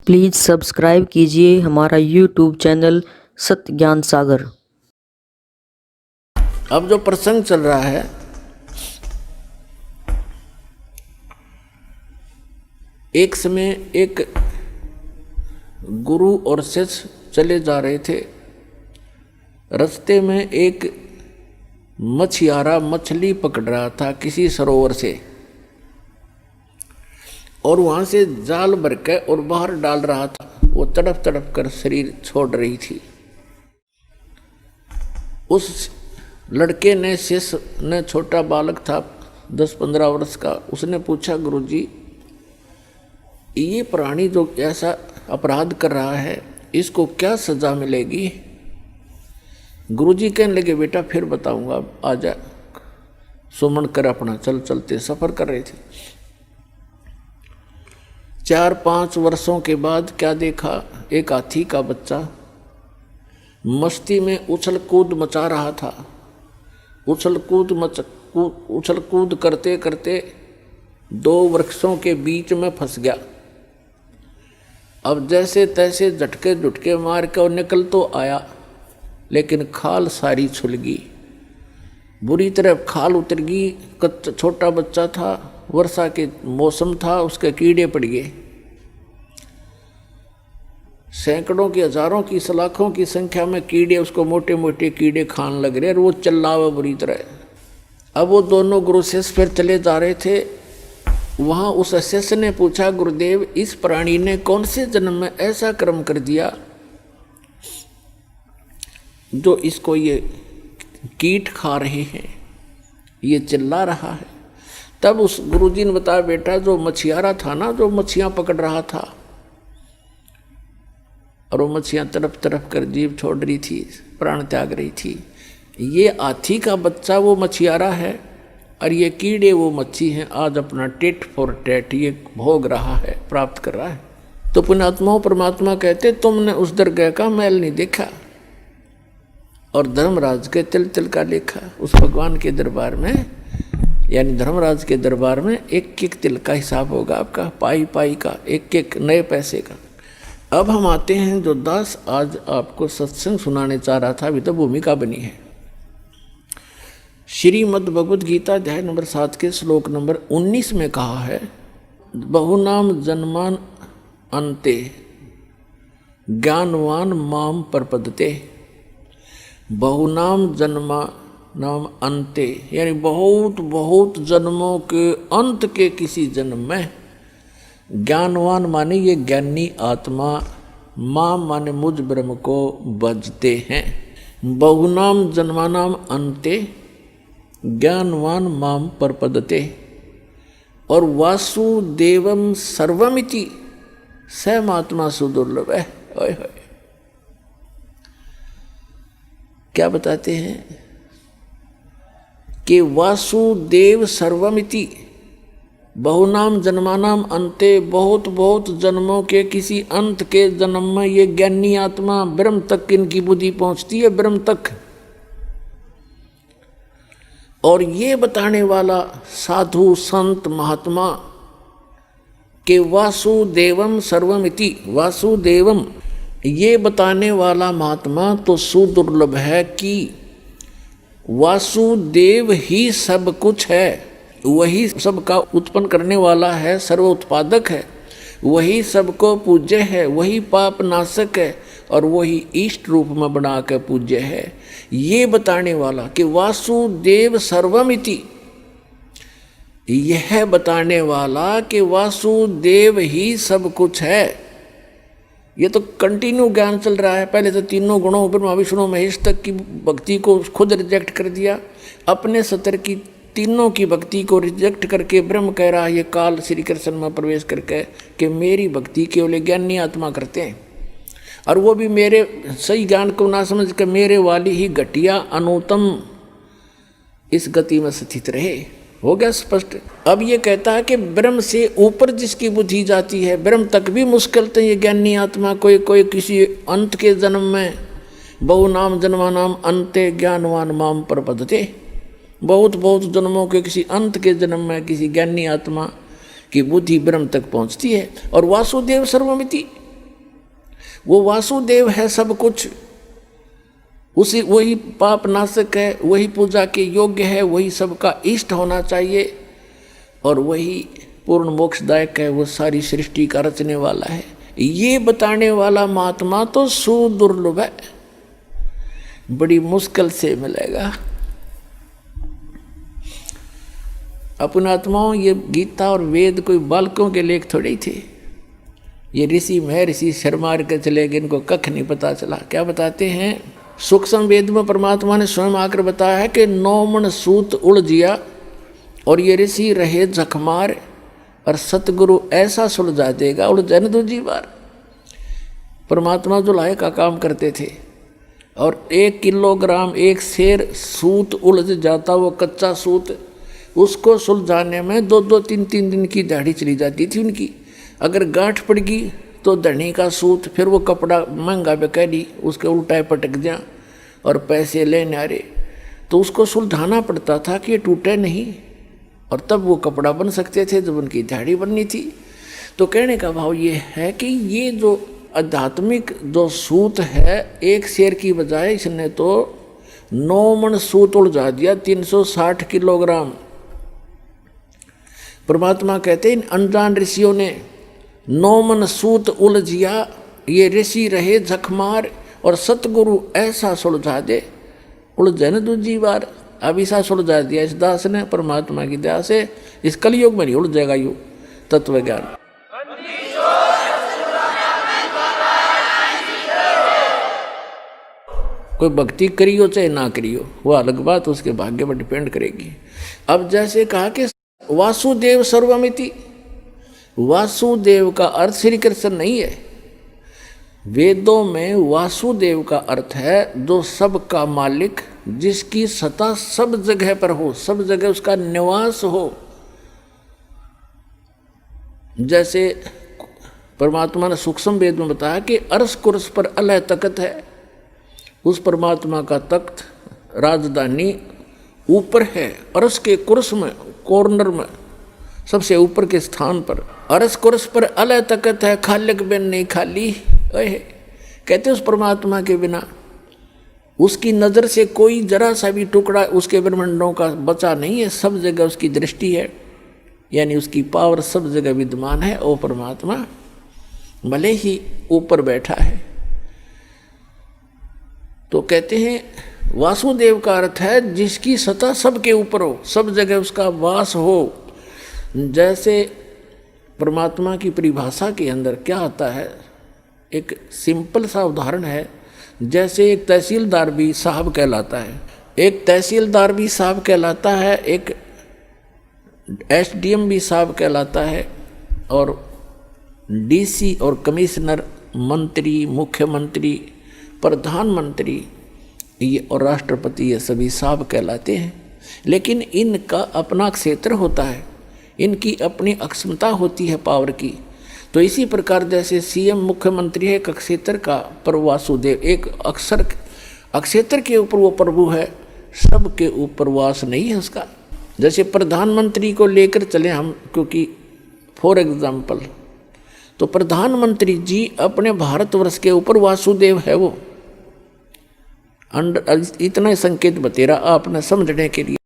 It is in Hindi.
प्लीज़ सब्सक्राइब कीजिए हमारा यूट्यूब चैनल सत्य ज्ञान सागर। अब जो प्रसंग चल रहा है, एक समय एक गुरु और शिष्य चले जा रहे थे। रास्ते में एक मछियारा मछली पकड़ रहा था किसी सरोवर से, और वहां से जाल भर के और बाहर डाल रहा था। वो तड़प तड़प कर शरीर छोड़ रही थी। उस लड़के ने, शिष्य ने, छोटा बालक था 10-15 वर्ष का, उसने पूछा, गुरुजी ये प्राणी जो ऐसा अपराध कर रहा है इसको क्या सजा मिलेगी? गुरुजी कहने लगे, बेटा फिर बताऊंगा, आजा। सुमन कर अपना चल चलते सफर कर रहे थे। 4-5 वर्षों के बाद क्या देखा, एक हाथी का बच्चा मस्ती में उछल कूद मचा रहा था। उछल कूद करते करते 2 वृक्षों के बीच में फंस गया। अब जैसे तैसे झटके झुटके मार के और निकल तो आया, लेकिन खाल सारी छुल गई, बुरी तरह खाल उतर गई। छोटा बच्चा था, वर्षा के मौसम था, उसके कीड़े पड़ गए। सैकड़ों की, हजारों की, लाखों की संख्या में कीड़े उसको मोटे मोटे कीड़े खान लग रहे, और वो चिल्लावा बुरी तरह। अब वो दोनों गुरु शिष्य फिर चले जा रहे थे। वहां उस शिष्य ने पूछा, गुरुदेव इस प्राणी ने कौन से जन्म में ऐसा कर्म कर दिया जो इसको ये कीट खा रहे हैं, ये चिल्ला रहा है? तब उस गुरुजी ने बताया, बेटा जो मछियारा था ना, जो मछियां पकड़ रहा था, और वो मछियां तड़प तड़प कर जीव छोड़ रही थी, प्राण त्याग रही थी। ये हाथी का बच्चा वो मछियारा है, और ये कीड़े वो मच्छी हैं। आज अपना टेट फॉर टेट ये भोग रहा है, प्राप्त कर रहा है। तो पुण्यात्माओं, परमात्मा कहते, तुमने उस दरगाह का मैल नहीं देखा और धर्मराज के तिल तिल का लेखा। उस भगवान के दरबार में, यानी धर्मराज के दरबार में, एक एक तिल का हिसाब होगा आपका, पाई पाई का, एक एक नए पैसे का। अब हम आते हैं जो दास आज आपको सत्संग सुनाने चाह रहा था, अभी तो भूमिका बनी है। श्रीमद् भगवद गीता अध्याय नंबर 7 के श्लोक नंबर 19 में कहा है, बहुनाम जन्मान अन्ते ज्ञानवान माम परपदते। बहुनाम जन्मा नाम अन्ते, यानी बहुत बहुत जन्मों के अंत के किसी जन्म में। ज्ञानवान माने ये ज्ञानी आत्मा, मां माने मुझ ब्रह्म को भजते हैं। बहुनाम जन्मानाम अन्ते ज्ञानवान माम परपदते। और वासुदेवम सर्वमिति सहमात्मा सुदुर्लभ है। ओए होए, क्या बताते हैं कि वासुदेव सर्वमिति, बहुनाम जन्मानाम अंते, बहुत बहुत जन्मों के किसी अंत के जन्म में ये ज्ञानी आत्मा ब्रह्म तक इनकी बुद्धि पहुंचती है, ब्रह्म तक। और ये बताने वाला साधु संत महात्मा के वासुदेवम सर्वमिति, वासुदेवम ये बताने वाला महात्मा तो सुदुर्लभ है कि वासुदेव ही सब कुछ है, वही सबका उत्पन्न करने वाला है, सर्व उत्पादक है, वही सबको पूज्य है, वही पाप नाशक है, और वही इष्ट रूप में बना कर पूज्य है। ये बताने वाला कि वासुदेव सर्वमिति, यह बताने वाला कि वासुदेव ही सब कुछ है। ये तो कंटिन्यू ज्ञान चल रहा है। पहले तो तीनों गुणों ब्रह्मा विष्णु महेश तक की भक्ति को खुद रिजेक्ट कर दिया, अपने सतर की तीनों की भक्ति को रिजेक्ट करके ब्रह्म कह रहा है ये काल श्री कृष्ण में प्रवेश करके कि मेरी भक्ति केवल ज्ञानी आत्मा करते हैं, और वो भी मेरे सही ज्ञान को ना समझ कर मेरे वाली ही घटिया अनुतम इस गति में स्थित रहे। हो गया स्पष्ट। अब ये कहता है कि ब्रह्म से ऊपर जिसकी बुद्धि जाती है, ब्रह्म तक भी मुश्किल तो ये ज्ञानी आत्मा कोई कोई किसी अंत के जन्म में, बहुनाम जन्मानाम अन्ते ज्ञानवान माम परपदते, बहुत बहुत जन्मों के किसी अंत के जन्म में किसी ज्ञानी आत्मा की बुद्धि ब्रह्म तक पहुंचती है। और वासुदेव सर्वमिति, वो वासुदेव है सब कुछ, उसी वही पाप नाशक है, वही पूजा के योग्य है, वही सबका इष्ट होना चाहिए और वही पूर्ण मोक्षदायक है, वो सारी सृष्टि का रचने वाला है। ये बताने वाला महात्मा तो सुदुर्लभ है, बड़ी मुश्किल से मिलेगा। अपने आत्माओं, ये गीता और वेद कोई बालकों के लेख थोड़े ही थे। ये ऋषि महर्षि शर्मा के चले गए, इनको कख नहीं पता चला। क्या बताते हैं? सूक्ष्म वेद में परमात्मा ने स्वयं आकर बताया है कि 9 मन सूत उलझिया और ये ऋषि रहे जखमार और सतगुरु ऐसा सुलझा देगा उलझन दूजी बार। परमात्मा जुलाहे का काम करते थे और 1 किलोग्राम एक शेर सूत उलझ जाता, वो कच्चा सूत, उसको सुलझाने में 2-2, 3-3 दिन की दिहाड़ी चली जाती थी उनकी। अगर गांठ पड़ गई तो धनी का सूत, फिर वो कपड़ा महंगा बेकारी, उसके उल्टा पटक जा और पैसे लेने आ रहे, तो उसको सुलझाना पड़ता था कि ये टूटे नहीं, और तब वो कपड़ा बन सकते थे जब उनकी दिहाड़ी बननी थी। तो कहने का भाव ये है कि ये जो आध्यात्मिक जो सूत है, एक शेर की बजाय इसने तो 9 मन सूत उलझा दिया, 360 किलोग्राम। परमात्मा कहते इन अनजान ऋषियों ने 9 मन सूत उलझिया, ये ऋषि रहे जखमार और सतगुरु ऐसा सुलझा दे उलझे न दूजी बार। अब ऐसा सुलझा दिया इस दास ने, परमात्मा की दया से इस कलयुग में नहीं उलझेगा यू तत्व ज्ञान। कोई भक्ति करियो चाहे ना करियो, वो अलग बात, उसके भाग्य पर डिपेंड करेगी। अब जैसे कहा कि वासुदेव सर्वमिति, वासुदेव का अर्थ श्री कृष्ण नहीं है। वेदों में वासुदेव का अर्थ है जो सबका मालिक, जिसकी सत्ता सब जगह पर हो, सब जगह उसका निवास हो। जैसे परमात्मा ने सूक्ष्म वेद में बताया कि अर्श कुर्स पर अलह तख्त है, उस परमात्मा का तख्त राजधानी ऊपर है, अर्श के कुर्स में, कॉर्नर में, सबसे ऊपर के स्थान पर। अर्श कुर्स पर अलह तख्त है, खालिक बिन नहीं खाली। कहते उस परमात्मा के बिना उसकी नज़र से कोई जरा सा भी टुकड़ा उसके ब्रह्मांडों का बचा नहीं है, सब जगह उसकी दृष्टि है, यानी उसकी पावर सब जगह विद्यमान है। वो परमात्मा भले ही ऊपर बैठा है। तो कहते हैं वासुदेव का अर्थ है जिसकी सत्ता सबके ऊपर हो, सब जगह उसका वास हो। जैसे परमात्मा की परिभाषा के अंदर क्या आता है, एक सिंपल सा उदाहरण है। जैसे एक तहसीलदार भी साहब कहलाता है, एक तहसीलदार भी साहब कहलाता है, एक एसडीएम भी साहब कहलाता है, और डीसी और कमिश्नर, मंत्री, मुख्यमंत्री, प्रधानमंत्री ये और राष्ट्रपति, ये सभी साहब कहलाते हैं। लेकिन इनका अपना क्षेत्र होता है, इनकी अपनी अक्षमता होती है पावर की। तो इसी प्रकार जैसे सीएम मुख्यमंत्री है एक क्षेत्र का, पर वासुदेव एक अक्षेत्र के ऊपर वो प्रभु है, सबके ऊपर वास नहीं है उसका। जैसे प्रधानमंत्री को लेकर चले हम, क्योंकि फॉर एग्जाम्पल, तो प्रधानमंत्री जी अपने भारतवर्ष के ऊपर वासुदेव है वो। इतना संकेत बतेरा आपने समझने के लिए।